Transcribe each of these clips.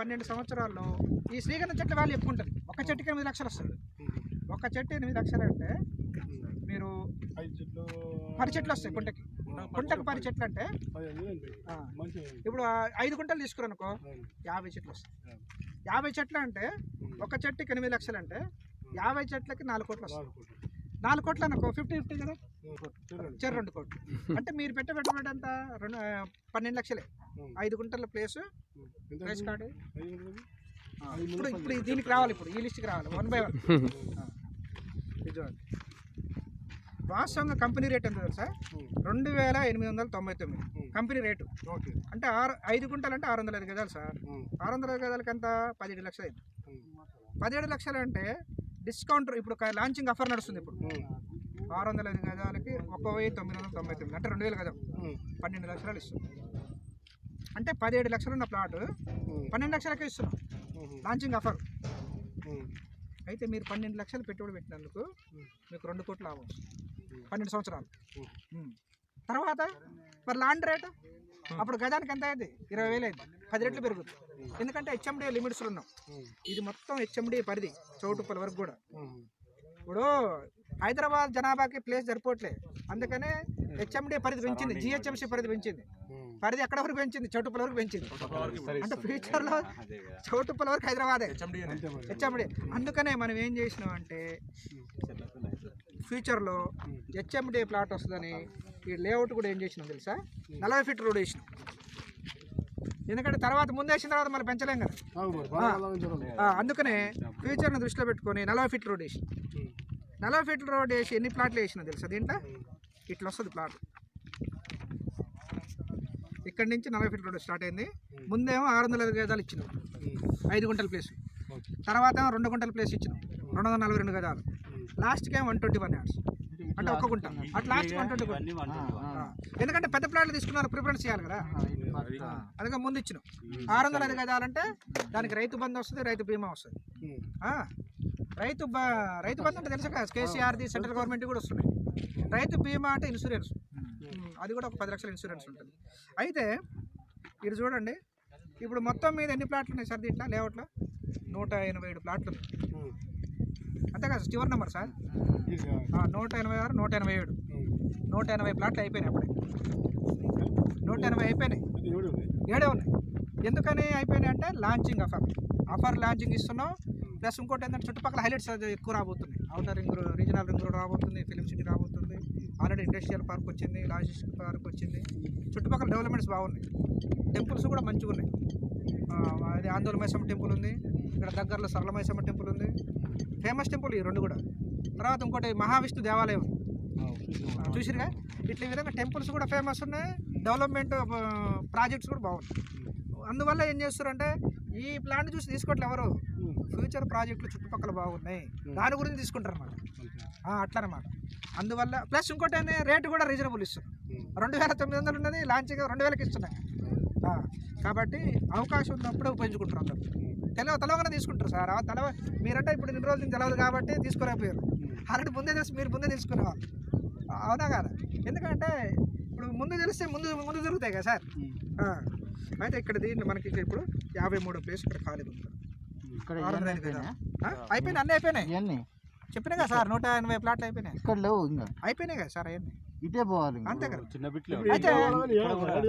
12 సంవత్సరాల్లో ఈ శ్రీగంధం చెట్ల వాల్యూ ఎక్కువ ఉంటుంది. ఒక చెట్టుకి 8 లక్షలు వస్తుంది. ఒక చెట్టు 8 లక్షలు అంటే మీరు 10 చెట్లు వస్తాయి కుంటకి 10 చెట్లు అంటే ఇప్పుడు 5 గుంటలు తీసుకురనుకో 50 చెట్లు వస్తాయి. 50 చెట్లు అంటే ఒక చెట్టుకి 8 లక్షలు అంటే 50 చెట్లకి 4 కోట్లు వస్తాయి. 4 కోట్లు అనుకో 50-50 కదా, 2 కోట్లు అంటే మీరు పెట్టుబడి అంతా 12 లక్షలే. 5 గుంటల ప్లేస్ కార్డు ఇప్పుడు దీనికి రావాలి. ఇప్పుడు ఈ లిస్ట్కి రావాలి 1 by 1. చూడండి వాస్తవంగా కంపెనీ రేట్ ఎంత తెలుసా? 2899 కంపెనీ రేటు. అంటే 5 గుంటలు అంటే 605 గజాలు సార్. 605 గజాలకి ఎంత 17 లక్షలు అయింది. 17 లక్షలు అంటే డిస్కౌంట్ ఇప్పుడు లాంచింగ్ ఆఫర్ నడుస్తుంది. ఇప్పుడు 605 గజాలకి 1999 అంటే 2000 గజం 12 లక్షలు ఇస్తుంది. అంటే 17 లక్షలు ఉన్న ప్లాట్ 12 లక్షలకే ఇస్తున్నాం లాంచింగ్ ఆఫర్. అయితే మీరు 12 లక్షలు పెట్టుబడి పెట్టినందుకు మీకు 2 కోట్ల లాభం 12 సంవత్సరాలు. తర్వాత మరి ల్యాండ్ రేటు అప్పుడు గజానికి ఎంత అయింది? 20,000 అయింది. 10 రెట్లు పెరుగుతుంది. ఎందుకంటే హెచ్ఎండి లిమిట్స్ ఉన్నాం. ఇది మొత్తం హెచ్ఎండి పరిధి చౌటుప్పల వరకు కూడా. ఇప్పుడు హైదరాబాద్ జనాభాకి ప్లేస్ సరిపోవట్లేదు, అందుకనే హెచ్ఎండి పరిధి పెంచింది, జిహెచ్ఎంసీ పరిధి పెంచింది. పరిధి ఎక్కడ వరకు పెంచింది? చౌటుప్పల వరకు పెంచింది. అంటే ఫ్యూచర్లో చౌటుప్పల వరకు హైదరాబాదే హెచ్ఎండి. అందుకనే మనం ఏం చేసినాం అంటే ఫ్యూచర్లో హెచ్ఎండి ప్లాట్ వస్తుందని ఈ లేఅవుట్ కూడా ఏం చేసినాం తెలుసా? 40 ఫీట్ రోడ్ వేసినాం. ఎందుకంటే తర్వాత ముందు వేసిన తర్వాత మనం పెంచలేం కదా. అందుకనే ఫ్యూచర్ని దృష్టిలో పెట్టుకొని 40 ఫీట్ రోడ్ వేసి 40 ఫీట్ రోడ్ వేసి ఎన్ని ప్లాట్లు వేసినా తెలుసా? దీంట్లో ఇట్లా వస్తుంది ప్లాట్. ఇక్కడి నుంచి 40 ఫీట్ రోడ్ స్టార్ట్ అయింది. ముందేమో 605 గజాలు ఇచ్చినాం 5 గుంటల ప్లేస్. తర్వాత 2 గుంటల ప్లేస్ ఇచ్చినాం 242 గజాలు. లాస్ట్కి ఏమో 121 యార్డ్స్ అంటే 1 గుంట. అట్లా లాస్ట్ 120. ఎందుకంటే పెద్ద ప్లాట్లు తీసుకున్నారు, ప్రిఫరెన్స్ చేయాలి కదా. అందుకే ముందు ఇచ్చినాం 605 గజాలంటే దానికి రైతు బంధు వస్తుంది, రైతు బీమా వస్తుంది. రైతు బంధు అంటే తెలుసు కదా, కేసీఆర్ది సెంట్రల్ గవర్నమెంట్ కూడా వస్తుంది. రైతు బీమా అంటే ఇన్సూరెన్స్, అది కూడా ఒక 10 లక్షల ఇన్సూరెన్స్ ఉంటుంది. అయితే ఇది చూడండి, ఇప్పుడు మొత్తం మీద ఎన్ని ప్లాట్లు ఉన్నాయి సార్ దీంట్లో లేఅవుట్లో? 187 ప్లాట్లు అంతే కదా, చివరి నెంబర్ సార్. 186, 187, 180 ప్లాట్లు అయిపోయినాయి. అప్పుడే 180 అయిపోయినాయి, 7 ఉన్నాయి. ఎందుకని అయిపోయినాయి అంటే లాంచింగ్ ఆఫర్ లాంచింగ్ ఇస్తున్నాం. ప్లస్ ఇంకోటి ఏంటంటే చుట్టుపక్కల హైలైట్స్ ఎక్కువ రాబోతున్నాయి. Outer ring road, regional ring road రాబోతుంది, ఫిలిం సిటీ రాబోతుంది, ఆల్రెడీ ఇండస్ట్రియల్ పార్క్ వచ్చింది, లాజిస్టిక్ పార్క్ వచ్చింది. చుట్టుపక్కల డెవలప్మెంట్స్ బాగున్నాయి. టెంపుల్స్ కూడా మంచిగా ఉన్నాయి. అది ఆందోళన మైసమ్మ టెంపుల్ ఉంది, ఇక్కడ దగ్గరలో సరళ మైసమ్మ టెంపుల్ ఉంది, ఫేమస్ టెంపుల్ ఈ 2 కూడా. తర్వాత ఇంకోటి మహావిష్ణు దేవాలయం చూసిరుగా. ఇట్లా ఈ విధంగా టెంపుల్స్ కూడా ఫేమస్ ఉన్నాయి, డెవలప్మెంట్ ప్రాజెక్ట్స్ కూడా బాగున్నాయి. అందువల్ల ఏం చేస్తారంటే ఈ ప్లాన్ చూసి తీసుకోవట్లేదు ఎవరు, ఫ్యూచర్ ప్రాజెక్టులు చుట్టుపక్కల బాగున్నాయి దాని గురించి తీసుకుంటారు అన్నమాట. అట్లా అనమాట. అందువల్ల ప్లస్ ఇంకోటి ఏంటి, రేటు కూడా రీజనబుల్ ఇస్తున్నారు. 2,900 ఉన్నది లాంచింగ్ 2,000కి ఇస్తున్నాయి. కాబట్టి అవకాశం ఉన్నప్పుడే ఉపయోగించుకుంటారు అందరూ. తెలవగానే తీసుకుంటారు సార్. మీరంటే ఇప్పుడు 2 రోజులు తెలియదు కాబట్టి తీసుకోలేకపోయారు. ఆల్రెడీ ముందే తెలిసి మీరు ముందే తీసుకునేవాళ్ళు, అవునా కదా? ఎందుకంటే ఇప్పుడు ముందు తెలిస్తే ముందు జరుగుతాయి కదా సార్. అయితే ఇక్కడ దీన్ని మనకి ఇప్పుడు 53 ప్లేస్ ఇక్కడ ఖాళీ ఉంది. అయిపోయినాయి, అన్నీ అయిపోయినాయి. చెప్పినా కదా సార్, 180 ప్లాట్లు అయిపోయినాయి. ఇక్కడ లేవు ఇంకా, అయిపోయినాయి కదా సార్. అవన్నీ ఇటే పోవాలి అంతే కదా. అయితే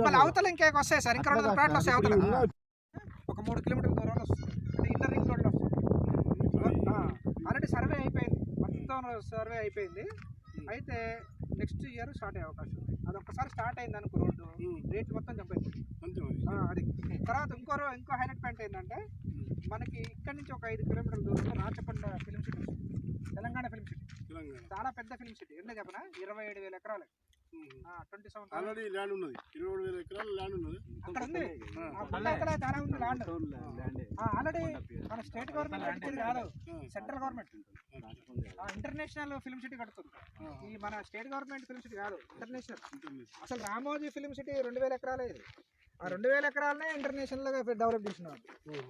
మళ్ళీ అవతల ఇంకే వస్తాయి సార్, ఇంకా 200 ప్లాట్లు వస్తాయి అవతల. ఒక 3 కిలోమీటర్ల దూరంలో వస్తుంది, అంటే ఇన్నర్ రింగ్ రోడ్లో వస్తుంది. ఆల్రెడీ సర్వే అయిపోయింది, మొత్తం సర్వే అయిపోయింది. అయితే నెక్స్ట్ ఇయర్ స్టార్ట్ అయ్యే అవకాశం ఉంది. అది ఒక్కసారి స్టార్ట్ అయింది అనుకో రోడ్డు, రేట్ మొత్తం చంపైపోయింది. అది తర్వాత ఇంకో హైలైట్ పాయింట్ ఏంటంటే మనకి ఇక్కడ నుంచి ఒక 5 కిలోమీటర్ల దూరంలో Rachakonda film city, Telangana film city. చాలా పెద్ద ఫిలిం సిటీ. ఏంటో చెప్పనా, 27,000 ఎకరాలు. 27 ఆల్రెడీ ల్యాండ్ ఉన్నది, 27,000 ఎకరాల ల్యాండ్ ఉన్నది అక్కడ ఉంది. ఇక్కడ చాలా ఉంది ల్యాండ్ ఆల్రెడీ. మన స్టేట్ గవర్నమెంట్ కాదు, central government international film city కడుతుంది. ఈ మన స్టేట్ గవర్నమెంట్ ఫిలిం సిటీ కాదు, ఇంటర్నేషనల్. అసలు రామోజీ ఫిలిం సిటీ 2,000 ఎకరాలే. ఇది ఆ 2,000 ఎకరాలనే ఇంటర్నేషనల్గా డెవలప్ చేసినాం.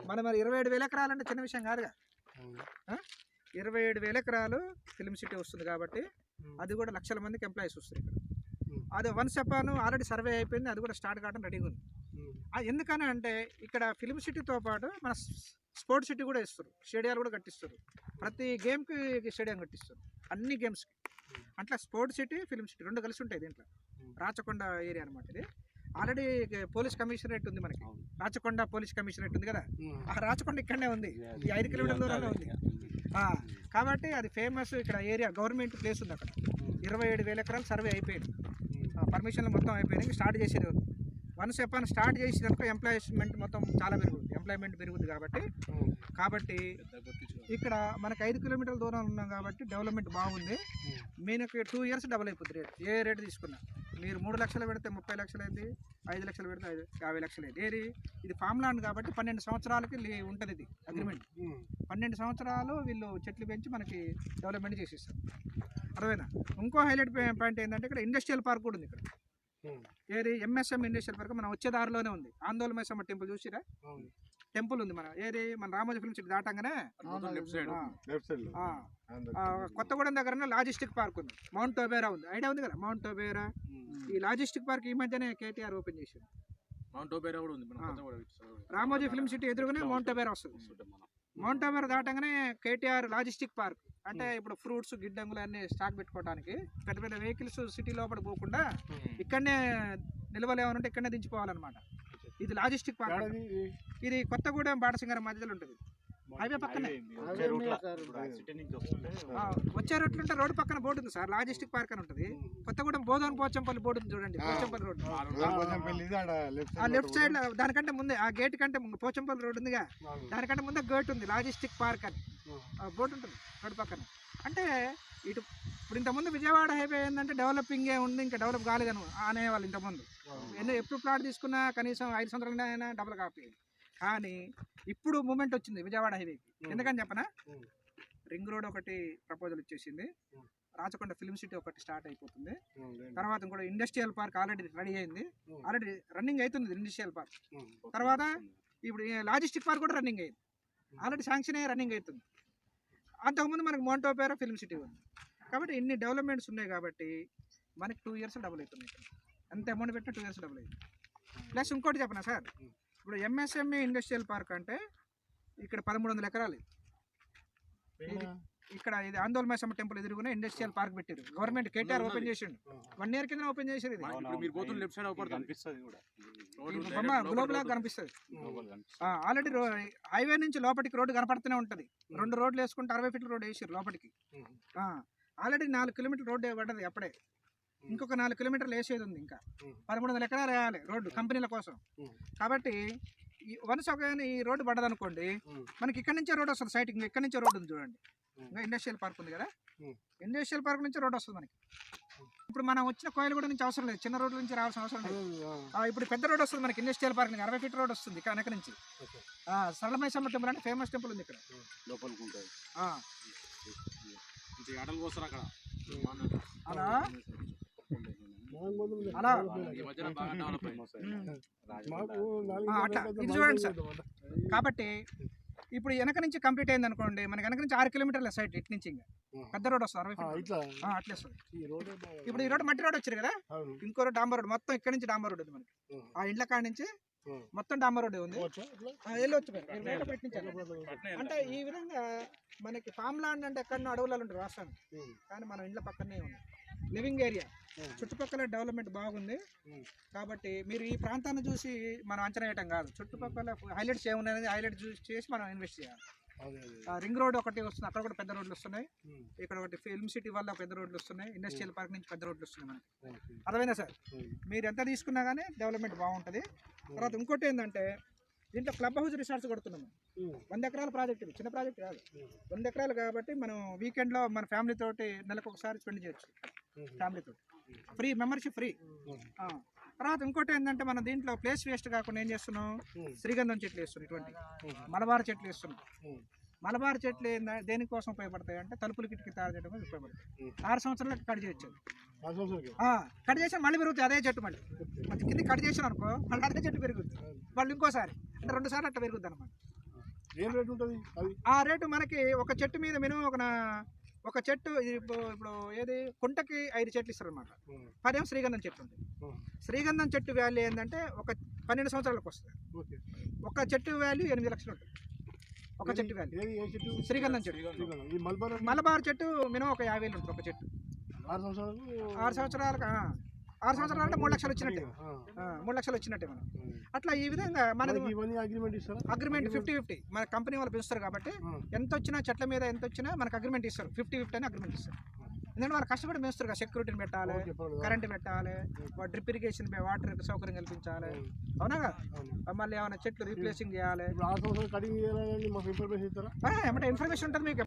మరి 27,000 ఎకరాలు అంటే చిన్న విషయం కాదుగా. 27,000 ఎకరాలు ఫిలిం సిటీ వస్తుంది కాబట్టి అది కూడా లక్షల మందికి ఎంప్లాయీస్ వస్తారు ఇక్కడ. అది వన్స్ చెప్పాను, ఆల్రెడీ సర్వే అయిపోయింది, అది కూడా స్టార్ట్ కావడం రెడీగా ఉంది. ఎందుకని అంటే ఇక్కడ ఫిల్మ్ సిటీతో పాటు మన స్పోర్ట్స్ సిటీ కూడా ఇస్తారు, స్టేడియాలు కూడా కట్టిస్తారు. ప్రతి గేమ్కి స్టేడియం కట్టిస్తారు, అన్ని గేమ్స్కి. అట్లా స్పోర్ట్స్ సిటీ ఫిల్మ్ సిటీ రెండు కలిసి ఉంటాయి దీంట్లో. రాచకొండ ఏరియా అనమాట ఇది. ఆల్రెడీ పోలీస్ కమిషనరేట్ ఉంది మనకి, రాచకొండ పోలీస్ కమిషనరేట్ ఉంది కదా, ఆ రాచకొండ ఇక్కడనే ఉంది, ఈ 5 కిలోమీటర్ల దూరంలో ఉంది. కాబట్టి అది ఫేమస్ ఇక్కడ ఏరియా, గవర్నమెంట్ ప్లేస్ ఉంది అక్కడ. 27,000 ఎకరాలు సర్వే అయిపోయింది, పర్మిషన్లు మొత్తం అయిపోయినాయి, స్టార్ట్ చేసేది ఉంది. వన్స్ ఎప్పుడు స్టార్ట్ చేసినాక ఎంప్లాయ్మెంట్ మొత్తం చాలా పెరుగుతుంది, ఎంప్లాయ్మెంట్ పెరుగుతుంది. కాబట్టి ఇక్కడ మనకి 5 కిలోమీటర్ల దూరం ఉన్నాం కాబట్టి డెవలప్మెంట్ బాగుంది. మీకు 2 ఇయర్స్ డబుల్ అయిపోతుంది రేట్, ఏ రేటు తీసుకున్నా. మీరు 3 లక్షలు పెడితే 30 లక్షలు అయింది, 5 లక్షలు పెడితే 50 లక్షలు అయింది. ఇది ఫామ్ ల్యాండ్ కాబట్టి 12 సంవత్సరాలకి ఉంటుంది ఇది అగ్రిమెంట్. 12 సంవత్సరాలు వీళ్ళు చెట్లు పెంచి మనకి డెవలప్మెంట్ చేసిస్తారు. అర్థమైనా? ఇంకో హైలైట్ పాయింట్ ఏంటంటే ఇక్కడ ఇండస్ట్రియల్ పార్క్ కూడా ఉంది. ఇక్కడ ఏది ఎంఎస్ఎం ఇండస్ట్రియల్ పార్క్ మన వచ్చే దారిలోనే ఉంది. ఆందోళన మైసమ్మ టెంపుల్ చూసిరా, టెంపుల్ ఉంది మన ఏది మన రామోజీ ఫిల్మ్ సిటీ దాటంగానే కొత్తగూడెం దగ్గర లాజిస్టిక్ పార్క్ ఉంది, మౌంట్ టోబేరా ఉంది. ఐడియా ఉంది కదా మౌంట్ టోబేరా? ఈ లాజిస్టిక్ పార్క్ ఈ మధ్యనే కేటీఆర్ ఓపెన్ చేసింది. మౌంట్ టోబేరా కూడా ఉంది, రామోజీ ఫిల్మ్ సిటీ ఎదురుగానే మౌంట్ టోబేరా వస్తుంది. మౌంట్ టోబేరా దాటంగానే కేటీఆర్ లాజిస్టిక్ పార్క్. అంటే ఇప్పుడు ఫ్రూట్స్ గిడ్డంగులు అన్ని స్టాక్ పెట్టుకోవడానికి పెద్ద పెద్ద వెహికల్స్ సిటీ లోపల పోకుండా ఇక్కడనే నిల్వలేమనుంటే ఇక్కడనే దించిపోవాలన్నమాట. ఇది లాజిస్టిక్ పార్క్. ఇది కొత్తగూడెం బాటసింగారం మధ్యలో ఉంటుంది, హైవే పక్కనే. వచ్చే రోడ్లు ఉంటే రోడ్డు పక్కన బోర్డు ఉంది సార్, లాజిస్టిక్ పార్క్ అని ఉంటుంది. కొత్తగూడెం బోధన్ పోచంపల్లి బోర్డు ఉంది చూడండి, పోచంపల్లి రోడ్డు ఆ లెఫ్ట్ సైడ్ లో. దానికంటే ముందే ఆ గేట్ కంటే పోచంపల్లి రోడ్డు ఉందిగా, దానికంటే ముందే గేట్ ఉంది, లాజిస్టిక్ పార్క్ అని బోర్డు ఉంటుంది రోడ్డు పక్కన. అంటే ఇటు ఇప్పుడు ఇంతకుముందు విజయవాడ హైవే ఏంటంటే డెవలపింగే ఉంది, ఇంకా డెవలప్ కాలేదని అనేవాళ్ళు ఇంతకుముందు. ఎప్పుడు ప్లాట్ తీసుకున్నా కనీసం 5 సంవత్సరాలైనా డబుల్ కాపీ. కానీ ఇప్పుడు మూమెంట్ వచ్చింది విజయవాడ హైవేకి. ఎందుకని చెప్పనా, రింగ్ రోడ్ ఒకటి ప్రపోజల్ వచ్చేసింది, రాచకొండ ఫిల్మ్ సిటీ ఒకటి స్టార్ట్ అయిపోతుంది. తర్వాత ఇంకోటి ఇండస్ట్రియల్ పార్క్ ఆల్రెడీ రెడీ అయింది, ఆల్రెడీ రన్నింగ్ అవుతుంది ఇండస్ట్రియల్ పార్క్. తర్వాత ఇప్పుడు లాజిస్టిక్ పార్క్ కూడా రన్నింగ్ అయింది, ఆల్రెడీ శాంక్షన్ అయ్యి రన్నింగ్ అవుతుంది. అంతకుముందు మనకు మౌంట్ టోబేరా ఫిల్మ్ సిటీ ఉంది. కాబట్టి ఇన్ని డెవలప్మెంట్స్ ఉన్నాయి కాబట్టి మనకి 2 ఇయర్స్ డబుల్ అవుతుంది. అంత అమౌంట్ పెట్టిన 2 ఇయర్స్ డబుల్ అవుతుంది. ప్లస్ ఇంకోటి చెప్పనా సార్, ఇప్పుడు ఎంఎస్ఎంఈ ఇండస్ట్రియల్ పార్క్ అంటే ఇక్కడ 1300 ఎకరాలు. ఇక్కడ ఇది ఆందోళన మైసమ్మ టెంపుల్ ఎదురుగానే ఇండస్ట్రియల్ పార్క్ పెట్టారు, గవర్నమెంట్ కేటీఆర్ ఓపెన్ చేసిండు. 1 ఇయర్ కింద ఓపెన్ చేసేది. గ్లోబల్ గా కనిపిస్తుంది. ఆల్రెడీ హైవే నుంచి లోపలికి రోడ్డు కనపడుతూనే ఉంటుంది. 2 రోడ్లు వేసుకుంటే 60 ఫీట్ల రోడ్డు వేసారు లోపలికి. ఆల్రెడీ 4 కిలోమీటర్ల రోడ్డు పడ్డది అప్పుడే, ఇంకొక 4 కిలోమీటర్లు వేసేది ఉంది. ఇంకా 1300 ఎకరాలు వేయాలి రోడ్డు కంపెనీల కోసం. కాబట్టి వన్స్ ఒక ఈ రోడ్డు పడ్డదనుకోండి, మనకి ఇక్కడ నుంచే రోడ్ వస్తుంది సైట్. ఇంకా ఇక్కడ నుంచే రోడ్డు ఉంది చూడండి, ఇంకా ఇండస్ట్రియల్ పార్క్ ఉంది కదా, ఇండస్ట్రియల్ పార్క్ నుంచి రోడ్ వస్తుంది మనకి. ఇప్పుడు మనం వచ్చిన కోయిలగూడ నుంచి అవసరం లేదు, చిన్న రోడ్ల నుంచి రావాల్సిన అవసరం లేదు. ఇప్పుడు పెద్ద రోడ్ వస్తుంది మనకి ఇండస్ట్రియల్ పార్క్ నుంచి 60 ఫీట్ రోడ్ వస్తుంది వెనక నుంచి. సరళమైసమ్మ టెంపుల్ అంటే ఫేమస్ టెంపుల్ ఉంది ఇక్కడ అలా అలా అట్లా ఇది చూడండి సార్. కాబట్టి ఇప్పుడు వెనక నుంచి కంప్లీట్ అయింది అనుకోండి, మనకి వెనక నుంచి 6 కిలోమీటర్ల సైడ్ ఇటు నుంచి ఇంకా పెద్ద రోడ్ వస్తుంది 60 ఫీట్ అట్లా వస్తుంది. ఇప్పుడు ఈ రోడ్ మట్టి రోడ్ వచ్చారు కదా, ఇంకో రోడ్ డాంబర్ రోడ్, మొత్తం ఇక్కడ నుంచి డాంబర్ రోడ్ ఉంది మనకి. ఆ ఇండ్ల కాడ నుంచి మొత్తం డాంబర్ రోడ్ ఉంది, వెళ్ళొచ్చు. అంటే ఈ విధంగా మనకి ఫామ్ ల్యాండ్ అంటే ఎక్కడో అడవులలో ఉంటుంది రాష్ట్రానికి, కానీ మన ఇండ్ల పక్కనే ఉంది లివింగ్ ఏరియా. చుట్టుపక్కల డెవలప్మెంట్ బాగుంది. కాబట్టి మీరు ఈ ప్రాంతాన్ని చూసి మనం అంచనా వేయటం కాదు, చుట్టుపక్కల హైలైట్స్ ఏమున్నాయనేది హైలైట్ చూసి చేసి మనం ఇన్వెస్ట్ చేయాలి. రింగ్ రోడ్ ఒకటి వస్తుంది, అక్కడ కూడా పెద్ద రోడ్లు వస్తున్నాయి. ఇక్కడ ఒకటి ఫిల్మ్ సిటీ వల్ల పెద్ద రోడ్లు వస్తున్నాయి, ఇండస్ట్రియల్ పార్క్ నుంచి పెద్ద రోడ్లు వస్తున్నాయి మనకి. అర్థమైనా సార్? మీరు ఎంత తీసుకున్నా కానీ డెవలప్మెంట్ బాగుంటుంది. తర్వాత ఇంకోటి ఏంటంటే దీంట్లో క్లబ్ హౌస్ రిసార్ట్స్ కొడుతున్నాము. 100 ఎకరాల ప్రాజెక్ట్, ఇది చిన్న ప్రాజెక్ట్ కాదు, 100 ఎకరాలు కాబట్టి మనం వీకెండ్లో మన ఫ్యామిలీ తోటి నెలకు ఒకసారి స్పెండ్ చేయొచ్చు, ఫ్యామిలీతో ఫ్రీ, మెంబర్షిప్ ఫ్రీ. తర్వాత ఇంకోటి ఏంటంటే మనం దీంట్లో ప్లేస్ వేస్ట్ కాకుండా ఏం చేస్తున్నాం, శ్రీగంధం చెట్లు వేస్తున్నాం, ఇటువంటి మలబార్ చెట్లు వేస్తున్నాం. మలబార్ చెట్లు దేనికోసం ఉపయోగపడతాయి అంటే తలుపులు కిటికీ తయారు చేయడం కోసం ఉపయోగపడతాయి. 6 సంవత్సరాలకు కట్ చేయొచ్చు, కట్ చేసి మళ్ళీ పెరుగుతుంది అదే చెట్టు. మళ్ళీ కింద కట్ చేసాను అనుకో, మళ్ళీ అదే చెట్టు పెరుగుతుంది, మళ్ళీ ఇంకోసారి అంటే 2 సార్లు అట్లా పెరుగుద్ది అనమాట. ఆ రేటు మనకి ఒక చెట్టు మీద మినిమం ఒక ఒక చెట్టు ఇప్పుడు ఏది కుంటకి 5 చెట్లు ఇస్తారు అనమాట. 10 శ్రీగంధం చెట్టు ఉంది. శ్రీగంధం చెట్టు వాల్యూ ఏంటంటే ఒక 12 సంవత్సరాలకు వస్తుంది. ఒక చెట్టు వాల్యూ 8 లక్షలు ఉంటుంది. ఒక చెట్టు వాల్యూ శ్రీగంధం చెట్టు. మలబార్ చెట్టు మినిమం ఒక 50,000 ఉంటుంది ఒక చెట్టు. 6 సంవత్సరాలకు 6 సంవత్సరాలు అంటే 3 లక్షలు వచ్చినట్టే. 3 లక్షలు వచ్చినట్టే మనం. అట్లా ఈ విధంగా మనది అగ్రిమెంట్ 50-50 మన కంపెనీ వాళ్ళు పెంచుతారు కాబట్టి ఎంత వచ్చినా చెట్ల మీద ఎంత వచ్చినా మనకు అగ్రిమెంట్ ఇస్తారు. 50-50 అని అగ్రిమెంట్ ఇస్తారు. ఎందుకంటే వాళ్ళు కష్టపడి పెంచుతారు కదా, సెక్యూరిటీని పెట్టాలి, కరెంట్ పెట్టాలి, డ్రిప్ ఇరిగేషన్ వాటర్ సౌకర్యం కల్పించాలి, అవునా. మళ్ళీ ఏమైనా చెట్లు రీప్లేసింగ్ చేయాలి. ఏమంటే ఇన్ఫర్మేషన్ ఉంటుంది మీకు.